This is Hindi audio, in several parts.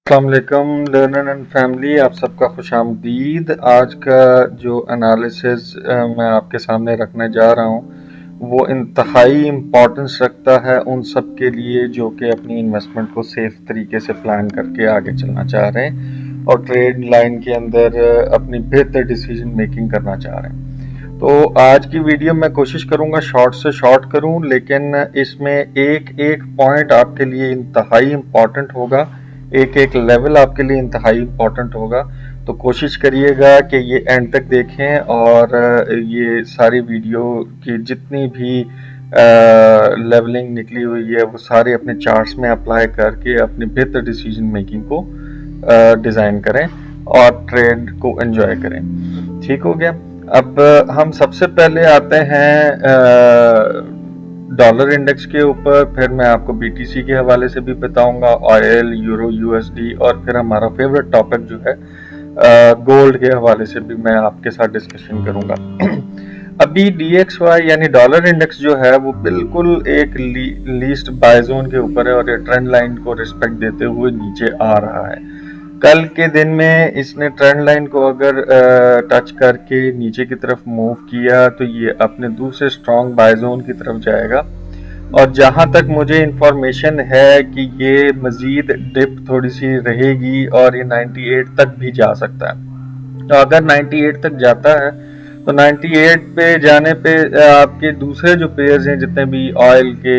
अस्सलाम वालेकुम लर्नर एंड फैमिली, आप सबका खुशामदीद। आज का जो एनालिसिस मैं आपके सामने रखने जा रहा हूँ वो इंतहाई इम्पोर्टेंस रखता है उन सब के लिए जो कि अपनी इन्वेस्टमेंट को सेफ तरीके से प्लान करके आगे चलना चाह रहे हैं और ट्रेड लाइन के अंदर अपनी बेहतर डिसीजन मेकिंग करना चाह रहे हैं। तो आज की वीडियो मैं कोशिश करूँगा शॉर्ट से शॉर्ट करूँ, लेकिन इसमें एक एक पॉइंट आपके लिए इंतहाई इम्पोर्टेंट होगा, एक एक लेवल आपके लिए इंतहाई इम्पोर्टेंट होगा। तो कोशिश करिएगा कि ये एंड तक देखें और ये सारी वीडियो की जितनी भी लेवलिंग निकली हुई है वो सारे अपने चार्ट्स में अप्लाई करके अपनी बेहतर डिसीजन मेकिंग को डिज़ाइन करें और ट्रेड को एंजॉय करें। ठीक हो गया। अब हम सबसे पहले आते हैं डॉलर इंडेक्स के ऊपर, फिर मैं आपको बीटीसी के हवाले से भी बताऊंगा, ऑयल, यूरो, यूएसडी, और फिर हमारा फेवरेट टॉपिक जो है गोल्ड के हवाले से भी मैं आपके साथ डिस्कशन करूंगा। अभी DXY यानी डॉलर इंडेक्स जो है वो बिल्कुल एक लीस्ट बाय जोन के ऊपर है और ये ट्रेंड लाइन को रिस्पेक्ट देते हुए नीचे आ रहा है। कल के दिन में इसने ट्रेंड लाइन को अगर टच करके नीचे की तरफ मूव किया तो ये अपने दूसरे स्ट्रॉन्ग बाय जोन की तरफ जाएगा और जहां तक मुझे इंफॉर्मेशन है कि ये मजीद डिप थोड़ी सी रहेगी और ये 98 तक भी जा सकता है। तो अगर 98 तक जाता है तो 98 पे जाने पे आपके दूसरे जो पेयर्स हैं जितने भी ऑयल के,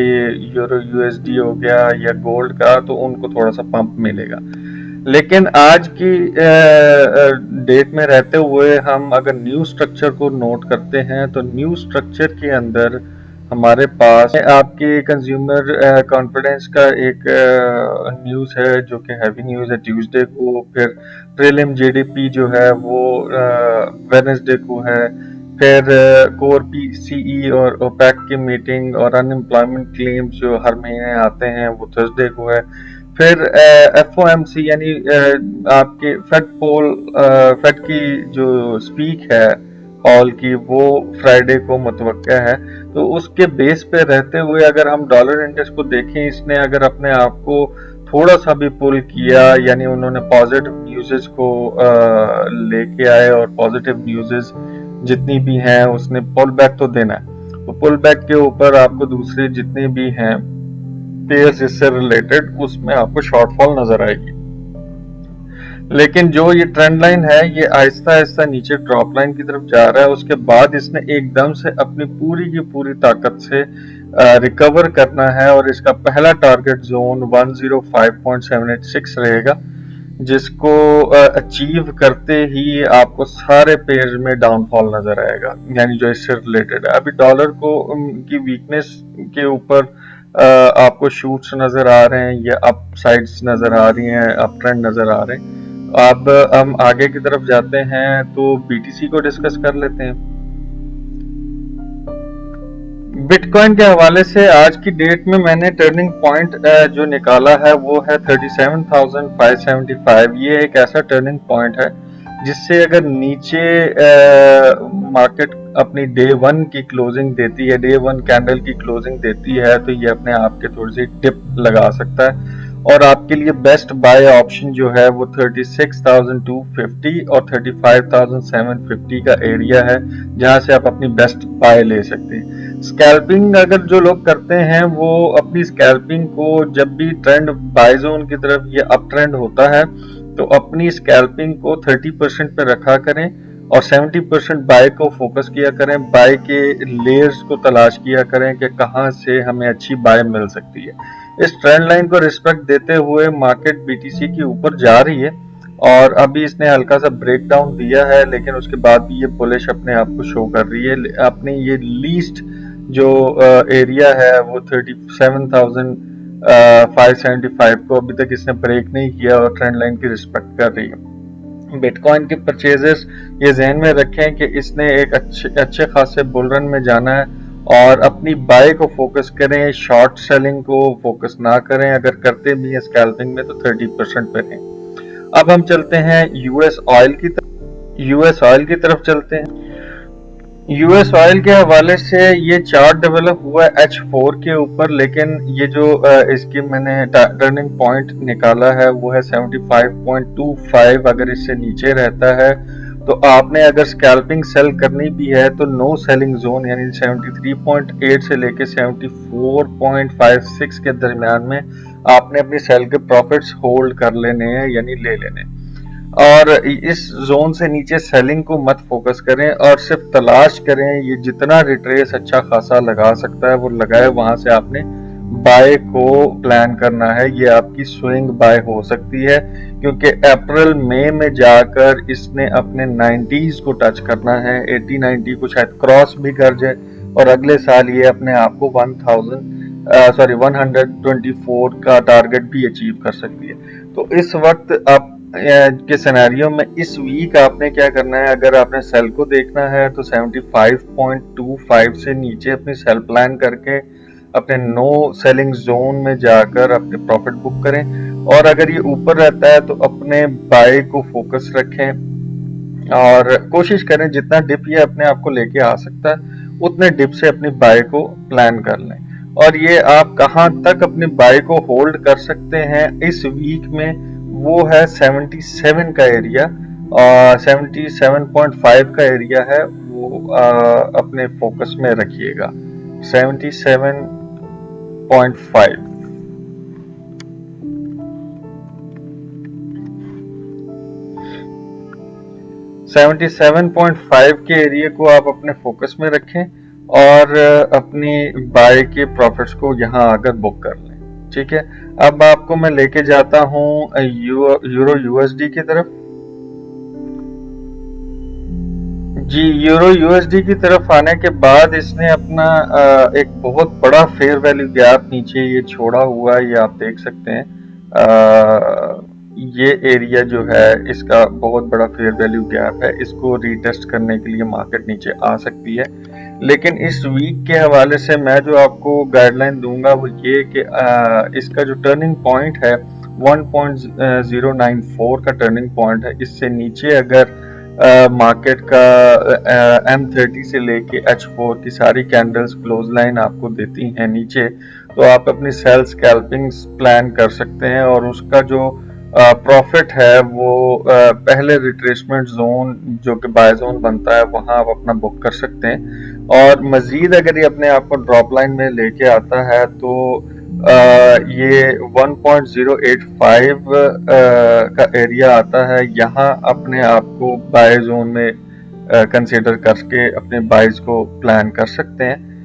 यूरो यूएसडी हो गया या गोल्ड का, तो उनको थोड़ा सा पंप मिलेगा। लेकिन आज की डेट में रहते हुए हम अगर न्यू स्ट्रक्चर को नोट करते हैं तो न्यू स्ट्रक्चर के अंदर हमारे पास आपके कंज्यूमर कॉन्फिडेंस का एक न्यूज़ है जो कि हैवी न्यूज़ है ट्यूसडे को, फिर प्रीलिम जीडीपी जो है वो वेडनेसडे को है, फिर कोर पीसीई और ओपेक की मीटिंग और अनएम्प्लॉयमेंट क्लेम्स जो हर महीने आते हैं वो थर्सडे को है, फिर एफओएमसी यानी आपके फेड की जो स्पीक है ऑल की वो फ्राइडे को मुतवक्का है। तो उसके बेस पे रहते हुए अगर हम डॉलर इंडेक्स को देखें, इसने अगर अपने आप को थोड़ा सा भी पुल किया यानी उन्होंने पॉजिटिव न्यूज़ेस को लेके आए और पॉजिटिव न्यूज़ेस जितनी भी हैं उसने पुल बैक तो देना है। तो पुल बैक के ऊपर आपको दूसरे जितने भी हैं पेयर्स इससे रिलेटेड उसमें आपको शॉर्टफॉल नजर आएगी। लेकिन जो ये ट्रेंड लाइन है ये आहिस्ता आहिस्ता नीचे ड्रॉप लाइन की तरफ जा रहा है। उसके बाद इसने एकदम से अपनी पूरी की पूरी ताकत से रिकवर करना है और इसका पहला टारगेट जोन 105.786 रहेगा, जिसको अचीव करते ही आपको सारे पेयर्स में डाउनफॉल नजर आएगा यानी जो इससे रिलेटेड है। अभी डॉलर को की वीकनेस के ऊपर आपको शूट्स नजर आ रहे हैं या अप साइड्स नजर आ रही हैं, अप ट्रेंड नजर आ रहे हैं। अब हम आगे की तरफ जाते हैं तो बीटीसी को डिस्कस कर लेते हैं। बिटकॉइन के हवाले से आज की डेट में मैंने टर्निंग पॉइंट जो निकाला है वो है 37,575। ये एक ऐसा टर्निंग पॉइंट है जिससे अगर नीचे मार्केट अपनी डे वन की क्लोजिंग देती है, डे वन कैंडल की क्लोजिंग देती है, तो ये अपने आप के थोड़ी सी डिप लगा सकता है और आपके लिए बेस्ट बाय ऑप्शन जो है वो 36,250 और 35,750 का एरिया है जहां से आप अपनी बेस्ट बाय ले सकते हैं। स्कैल्पिंग अगर जो लोग करते हैं वो अपनी स्कैल्पिंग को जब भी ट्रेंड बाय जोन की तरफ ये अप ट्रेंड होता है तो अपनी स्कैल्पिंग को 30% पे रखा करें और 70% बाय को फोकस किया करें। बाय के लेयर्स को तलाश किया करें कि कहां से हमें अच्छी बाय मिल सकती है। इस ट्रेंड लाइन को रिस्पेक्ट देते हुए मार्केट बीटीसी के ऊपर जा रही है और अभी इसने हल्का सा ब्रेक डाउन दिया है, लेकिन उसके बाद भी ये बुलिश अपने आप को शो कर रही है। अपने ये लीस्ट जो एरिया है वो 37,575 को अभी तक इसने ब्रेक नहीं किया और ट्रेंड लाइन की रिस्पेक्ट कर रही है। बिटकॉइन के परचेजेस ये जहन में रखें कि इसने एक अच्छे खासे बुल रन में जाना है और अपनी बाय को फोकस करें, शॉर्ट सेलिंग को फोकस ना करें। अगर करते भी हैं स्कैल्पिंग में तो 30% पे रहें। अब हम चलते हैं यूएस ऑयल की तरफ चलते हैं। यूएस ऑयल के हवाले से ये चार्ट डेवलप हुआ है H4 के ऊपर, लेकिन ये जो इसकी मैंने टर्निंग पॉइंट निकाला है वो है 75.25। अगर इससे नीचे रहता है तो आपने अगर स्कैल्पिंग सेल करनी भी है तो नो सेलिंग जोन यानी 73.8 से लेके 74.56 के दरमियान में आपने अपनी सेल के प्रॉफिट्स होल्ड कर लेने हैं यानी ले लेने हैं। और इस जोन से नीचे सेलिंग को मत फोकस करें और सिर्फ तलाश करें, ये जितना रिट्रेस अच्छा खासा लगा सकता है वो लगाए, वहां से आपने बाय को प्लान करना है। ये आपकी स्विंग बाय हो सकती है क्योंकि अप्रैल मई में जाकर इसने अपने 90s को टच करना है, 80-90 को शायद क्रॉस भी कर जाए और अगले साल ये अपने आप को 124 का टारगेट भी अचीव कर सकती है। तो इस वक्त आप के सिनेरियो में इस वीक आपने क्या करना है, अगर आपने सेल को देखना है तो 75.25 से नीचे अपनी सेल प्लान करके अपने नो सेलिंग जोन में जाकर अपने प्रॉफिट बुक करें, और अगर ये ऊपर रहता है तो अपने बाय को फोकस रखें और कोशिश करें जितना डिप ये अपने आप को लेके आ सकता है उतने डिप से अपनी बाय को प्लान कर लें। और ये आप कहां तक अपनी बाय को होल्ड कर सकते हैं इस वीक में, वो है 77 का एरिया और 77.5 का एरिया है, वो अपने फोकस में रखिएगा 77.5। 77.5 के एरिया को आप अपने फोकस में रखें और अपनी बाय के प्रॉफिट्स को यहाँ आकर बुक कर लें। ठीक है, अब आपको मैं लेके जाता हूँ यूरो यूएसडी की तरफ। जी, यूरो यूएसडी की तरफ आने के बाद इसने अपना एक बहुत बड़ा फेयर वैल्यू गैप नीचे ये छोड़ा हुआ है, ये आप देख सकते हैं। ये एरिया जो है इसका बहुत बड़ा फेयर वैल्यू गैप है, इसको रीटेस्ट करने के लिए मार्केट नीचे आ सकती है। लेकिन इस वीक के हवाले से मैं जो आपको गाइडलाइन दूंगा वो ये कि इसका जो टर्निंग पॉइंट है 1.094 का टर्निंग पॉइंट है, इससे नीचे अगर मार्केट का M30 से लेके H4 की सारी कैंडल्स क्लोज लाइन आपको देती हैं नीचे, तो आप अपनी सेल स्कैल्पिंग प्लान कर सकते हैं और उसका जो प्रॉफिट है वो पहले रिट्रेसमेंट जोन जो कि बाय जोन बनता है वहां आप अपना बुक कर सकते हैं। और मजीद अगर ये अपने आप को ड्रॉप लाइन में लेके आता है तो ये 1.085 का एरिया आता है, यहाँ अपने आप को बाय जोन में कंसीडर करके अपने बाइज को प्लान कर सकते हैं।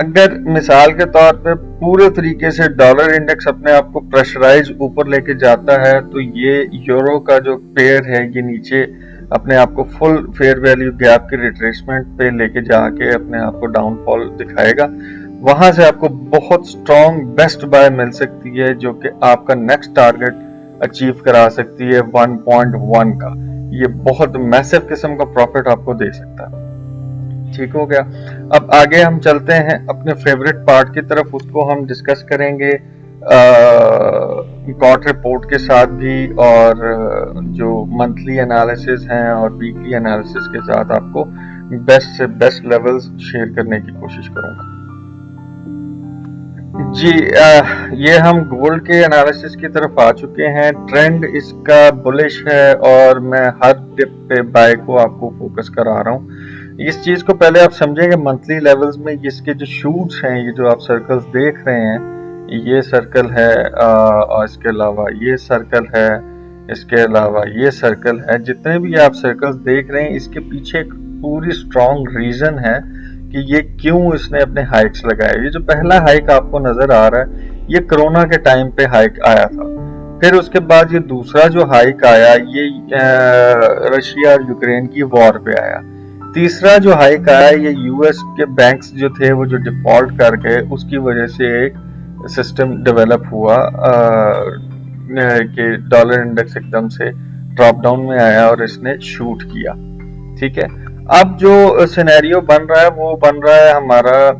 अगर मिसाल के तौर पे पूरे तरीके से डॉलर इंडेक्स अपने आप को प्रेशराइज ऊपर लेके जाता है तो ये यूरो का जो पेयर है ये नीचे अपने आप को फुल फेयर वैल्यू गैप के रिट्रेसमेंट पे लेके जाके अपने आप को डाउनफॉल दिखाएगा। वहां से आपको बहुत स्ट्रॉन्ग बेस्ट बाय मिल सकती है जो कि आपका नेक्स्ट टारगेट अचीव करा सकती है 1.1 का। ये बहुत मैसिव किस्म का प्रॉफिट आपको दे सकता है। ठीक हो गया, अब आगे हम चलते हैं अपने फेवरेट पार्ट की तरफ, उसको हम डिस्कस करेंगे क्वार्टर रिपोर्ट के साथ भी और जो मंथली एनालिसिस हैं और वीकली एनालिसिस के साथ आपको बेस्ट से बेस्ट लेवल्स शेयर करने की कोशिश करूंगा। जी, ये हम गोल्ड के एनालिसिस की तरफ आ चुके हैं। ट्रेंड इसका बुलिश है और मैं हर डिप पे बाय को आपको फोकस करा रहा हूँ। इस चीज को पहले आप समझेंगे मंथली लेवल्स में इसके जो शूट्स हैं, ये जो आप सर्कल्स देख रहे हैं, ये सर्कल है और इसके अलावा ये सर्कल है, इसके अलावा ये सर्कल है। जितने भी आप सर्कल्स देख रहे हैं इसके पीछे एक पूरी स्ट्रॉन्ग रीजन है कि ये क्यों इसने अपने हाइक्स लगाए। ये जो पहला हाइक आपको नजर आ रहा है ये कोरोना के टाइम पे हाइक आया था, फिर उसके बाद ये दूसरा जो हाइक आया ये रशिया और यूक्रेन की वॉर पे आया। तीसरा जो हाइक आया ये यूएस के बैंक्स जो थे वो जो डिफॉल्ट कर गए उसकी वजह से एक सिस्टम डेवलप हुआ कि डॉलर इंडेक्स एकदम से ड्रॉप डाउन में आया और इसने शूट किया। ठीक है, अब जो सिनेरियो बन रहा है वो बन रहा है हमारा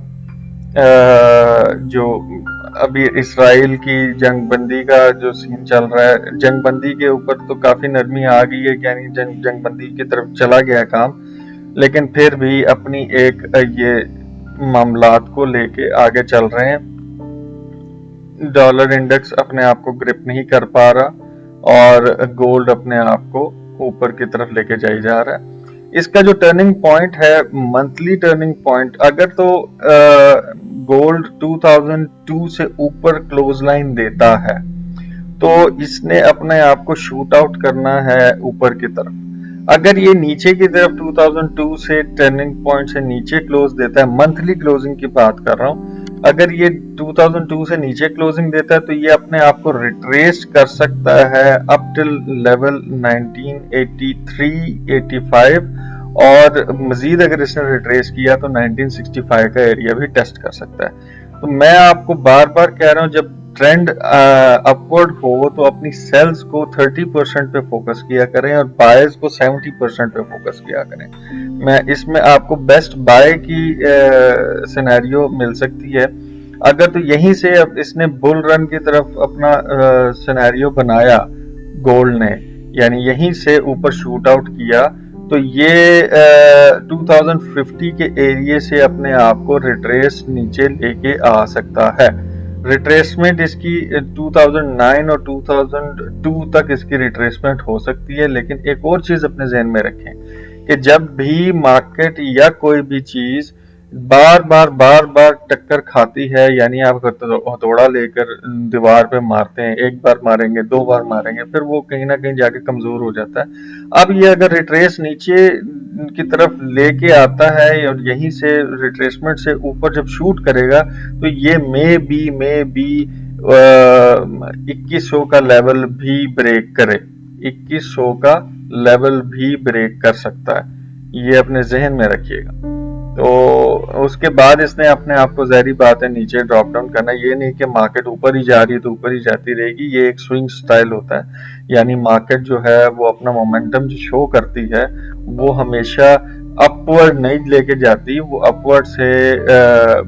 जो अभी इसराइल की जंगबंदी का जो सीन चल रहा है, जंगबंदी के ऊपर तो काफी नरमी आ गई है, यानी जंगबंदी की तरफ चला गया काम। लेकिन फिर भी अपनी एक ये मामलात को लेके आगे चल रहे हैं। डॉलर इंडेक्स अपने आप को ग्रिप नहीं कर पा रहा और गोल्ड अपने आप को ऊपर की तरफ लेके जाई जा रहा है। इसका जो टर्निंग पॉइंट है, मंथली टर्निंग पॉइंट, अगर तो गोल्ड 2002 से ऊपर क्लोज लाइन देता है तो इसने अपने आप को शूट आउट करना है ऊपर की तरफ। अगर ये नीचे की तरफ 2002 से टर्निंग पॉइंट से नीचे क्लोज देता है, मंथली क्लोजिंग की बात कर रहा हूं, अगर ये 2002 से नीचे क्लोजिंग देता है तो ये अपने आप को रिट्रेस कर सकता है अप टिल लेवल 1983-85, और मजीद अगर इसने रिट्रेस किया तो 1965 का एरिया भी टेस्ट कर सकता है। तो मैं आपको बार बार कह रहा हूं, जब ट्रेंड अपवर्ड हो तो अपनी सेल्स को 30% पे फोकस किया करें और बायर्स को 70% पे फोकस किया करें। मैं इसमें आपको बेस्ट बाय की सिनेरियो मिल सकती है। अगर तो यहीं से अब इसने बुल रन की तरफ अपना सिनेरियो बनाया गोल्ड ने, यानी यहीं से ऊपर शूट आउट किया, तो ये 2050 के एरिया से अपने आप को रिट्रेस नीचे लेके आ सकता है। रिट्रेसमेंट इसकी 2009 और 2002 तक इसकी रिट्रेसमेंट हो सकती है। लेकिन एक और चीज अपने जहन में रखें कि जब भी मार्केट या कोई भी चीज बार बार टक्कर खाती है, यानी आप हथौड़ा लेकर दीवार पे मारते हैं, एक बार मारेंगे, दो बार मारेंगे, फिर वो कहीं ना कहीं जाके कमजोर हो जाता है। अब ये अगर रिट्रेस नीचे की तरफ लेके आता है और यहीं से रिट्रेसमेंट से ऊपर जब शूट करेगा तो ये मे बी 2100 का लेवल भी ब्रेक करे, 2100 का लेवल भी ब्रेक कर सकता है, ये अपने जहन में रखिएगा। तो उसके बाद इसने अपने आप को, ज़ाहिर बात है, नीचे ड्रॉप डाउन करना। ये नहीं कि मार्केट ऊपर ही जा रही है तो ऊपर ही जाती रहेगी, ये एक स्विंग स्टाइल होता है। यानी मार्केट जो है वो अपना मोमेंटम जो शो करती है वो हमेशा अपवर्ड नहीं लेके जाती, वो अपवर्ड से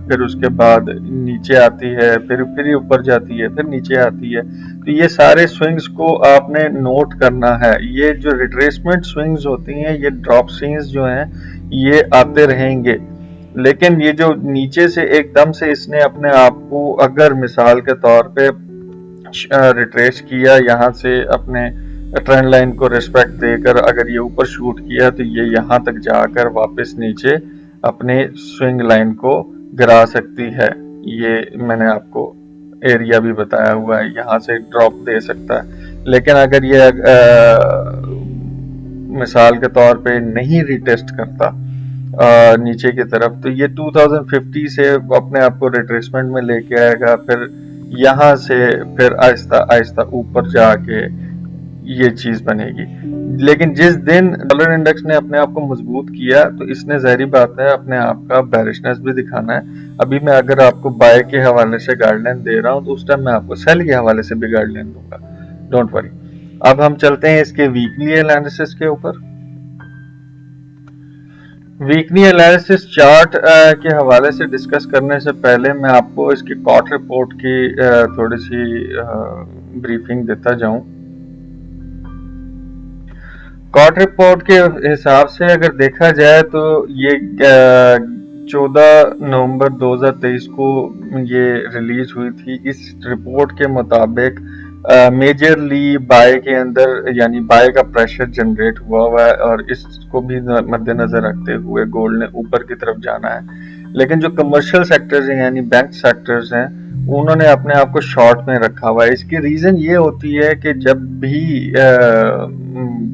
फिर उसके बाद नीचे आती है, फिर ऊपर जाती है, फिर नीचे आती है। तो ये सारे स्विंग्स को आपने नोट करना है। ये जो रिट्रेसमेंट स्विंग्स होती हैं, ये ड्रॉप स्विंग्स जो हैं, ये आते रहेंगे। लेकिन ये जो नीचे से एकदम से इसने अपने आप को, अगर मिसाल के तौर पे रिट्रेस किया, यहाँ से अपने ट्रेंड लाइन को रिस्पेक्ट देकर अगर ये ऊपर शूट किया, तो ये यहाँ तक जाकर वापस नीचे अपने स्विंग लाइन को गिरा सकती है। ये मैंने आपको एरिया भी बताया हुआ है, यहाँ से ड्रॉप दे सकता है। लेकिन अगर ये मिसाल के तौर पे नहीं रिटेस्ट करता नीचे की तरफ, तो ये 2050 से अपने आप को रिट्रेसमेंट में लेके आएगा, फिर यहाँ से फिर आहिस्ता आहिस्ता ऊपर जाके ये चीज बनेगी। लेकिन जिस दिन डॉलर इंडेक्स ने अपने आप को मजबूत किया तो इसने, ज़ाहिर बात है, अपने आप का बेरिशनेस भी दिखाना है। अभी मैं अगर आपको बाय के हवाले से गाइडलाइन दे रहा हूँ तो उस टाइम मैं आपको सेल के हवाले से भी गाइडलाइन दूंगा, डोंट वरी। अब हम चलते हैं इसके वीकली एनालिसिस के ऊपर। वीकली एनालिसिस चार्ट के हवाले से डिस्कस करने से पहले मैं आपको इसकी क्वार्टर रिपोर्ट की थोड़ी सी ब्रीफिंग देता जाऊं। क्वार्टर रिपोर्ट के हिसाब से अगर देखा जाए तो ये 14 नवंबर 2023 को ये रिलीज हुई थी। इस रिपोर्ट के मुताबिक मेजरली बाय के अंदर, यानी बाय का प्रेशर जनरेट हुआ है और इसको भी मद्देनजर रखते हुए गोल्ड ने ऊपर की तरफ जाना है। लेकिन जो कमर्शियल सेक्टर्स हैं, यानी बैंक सेक्टर्स हैं, उन्होंने अपने आप को शॉर्ट में रखा हुआ है। इसकी रीजन ये होती है कि जब भी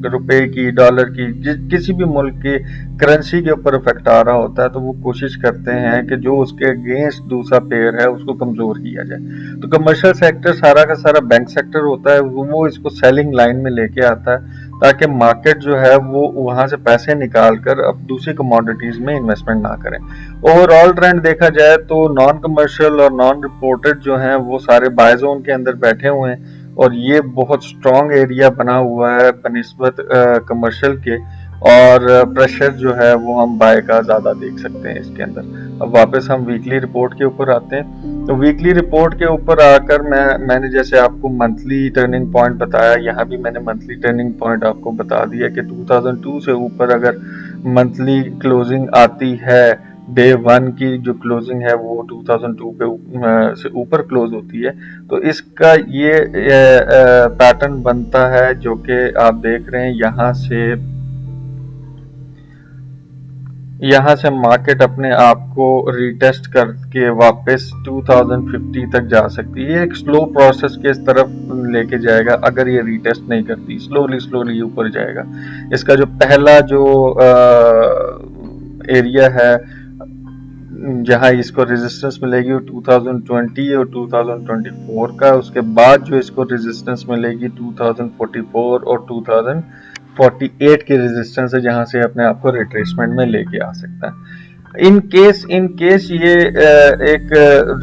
रुपए की, डॉलर की, किसी भी मुल्क की करेंसी के ऊपर इफेक्ट आ रहा होता है तो वो कोशिश करते हैं कि जो उसके अगेंस्ट दूसरा पेयर है उसको कमजोर किया जाए। तो कमर्शियल सेक्टर सारा का सारा बैंक सेक्टर होता है, वो इसको सेलिंग लाइन में लेके आता है ताकि मार्केट जो है वो वहां से पैसे निकाल कर अब दूसरी कमोडिटीज में इन्वेस्टमेंट ना करें। ओवरऑल ट्रेंड देखा जाए तो नॉन कमर्शियल और नॉन रिपोर्टेड जो हैं वो सारे बाय जोन के अंदर बैठे हुए हैं और ये बहुत स्ट्रॉन्ग एरिया बना हुआ है बनिस्बत कमर्शियल के, और प्रेशर जो है वो हम बाय का ज्यादा देख सकते हैं इसके अंदर। अब वापस हम वीकली रिपोर्ट के ऊपर आते हैं। तो वीकली रिपोर्ट के ऊपर आकर मैंने जैसे आपको मंथली टर्निंग पॉइंट बताया, यहाँ भी मैंने मंथली टर्निंग पॉइंट आपको बता दिया कि 2002 से ऊपर अगर मंथली क्लोजिंग आती है, डे 1 की जो क्लोजिंग है वो 2002 से ऊपर क्लोज होती है। तो इसका ये पैटर्न बनता है जो कि आप देख रहे हैं। यहाँ से मार्केट अपने आप को रीटेस्ट करके वापस 2050 तक जा सकती है। ये एक स्लो प्रोसेस के इस तरफ लेके जाएगा। अगर ये रीटेस्ट नहीं करती, स्लोली स्लोली ऊपर जाएगा। इसका जो पहला जो एरिया है जहां इसको रेजिस्टेंस मिलेगी वो 2020 और 2024 का। उसके बाद जो इसको रेजिस्टेंस मिलेगी 2044 और 2048 की रेजिस्टेंस है, जहां से अपने आप को रिट्रेसमेंट में लेके आ सकता है। इन केस ये एक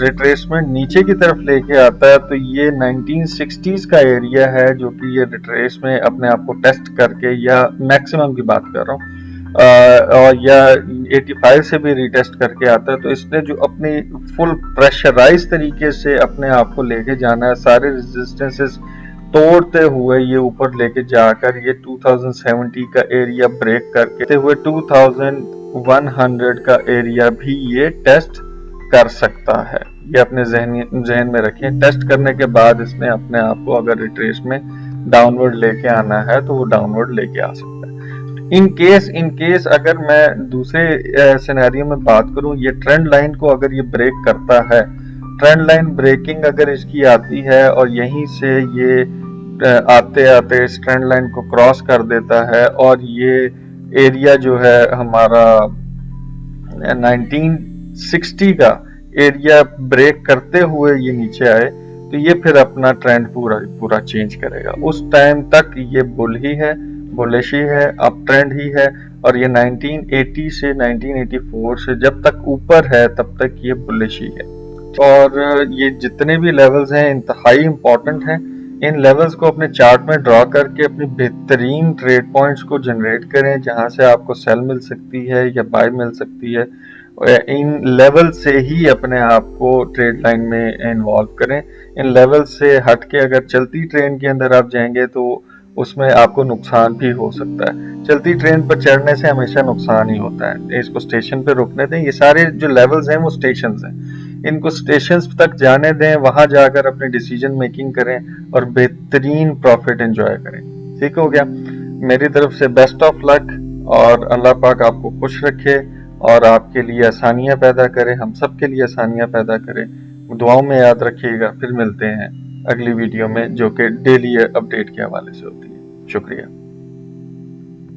रिट्रेसमेंट नीचे की तरफ लेके आता है तो ये 1960s का एरिया है जो कि ये रिट्रेस में अपने आप को टेस्ट करके, या मैक्सिमम की बात कर रहा हूँ, और या 85 से भी रिटेस्ट करके आता है। तो इसने जो अपनी फुल प्रेशराइज तरीके से अपने आप को लेके जाना है, सारे रेजिस्टेंसेस तोड़ते हुए ये ऊपर लेके जाकर ये 2070 का एरिया ब्रेक करके हुए 2100 का एरिया भी ये टेस्ट कर सकता है। ये अपने जहन में रखें। टेस्ट करने के बाद इसने अपने आप को अगर रिट्रेस में डाउनवर्ड लेके आना है तो वो डाउनवर्ड लेके आ सकता है। इन केस अगर मैं दूसरे सिनेरियो में बात करूं, ये ट्रेंड लाइन को अगर ये ब्रेक करता है, ट्रेंड लाइन ब्रेकिंग अगर इसकी आती है और यहीं से ये आते आते इस ट्रेंड लाइन को क्रॉस कर देता है और ये एरिया जो है हमारा 1960 का एरिया ब्रेक करते हुए ये नीचे आए, तो ये फिर अपना ट्रेंड पूरा चेंज करेगा। उस टाइम तक ये बुलिश ही है, अप ट्रेंड ही है। और ये 1980 से 1984 से जब तक ऊपर है तब तक ये बुलिश ही है। और ये जितने भी लेवल्स हैं इंतहाई इंपॉर्टेंट हैं। इन लेवल्स को अपने चार्ट में ड्रॉ करके अपनी बेहतरीन ट्रेड पॉइंट्स को जनरेट करें, जहां से आपको सेल मिल सकती है या बाय मिल सकती है। इन लेवल से ही अपने आप को ट्रेड लाइन में इन्वॉल्व करें। इन लेवल से हट के अगर चलती ट्रेन के अंदर आप जाएंगे तो उसमें आपको नुकसान भी हो सकता है। चलती ट्रेन पर चढ़ने से हमेशा नुकसान ही होता है। इसको स्टेशन पे रुकने दें। ये सारे जो लेवल्स हैं वो स्टेशंस हैं, इनको स्टेशंस तक जाने दें, वहां जाकर अपनी डिसीजन मेकिंग करें और बेहतरीन प्रॉफिट एंजॉय करें। ठीक हो गया। मेरी तरफ से बेस्ट ऑफ लक, और अल्लाह पाक आपको खुश रखे और आपके लिए आसानियां पैदा करे, हम सब के लिए आसानियां पैदा करे। दुआओं में याद रखिएगा। फिर मिलते हैं अगली वीडियो में जो कि डेली अपडेट के हवाले से होती है। शुक्रिया।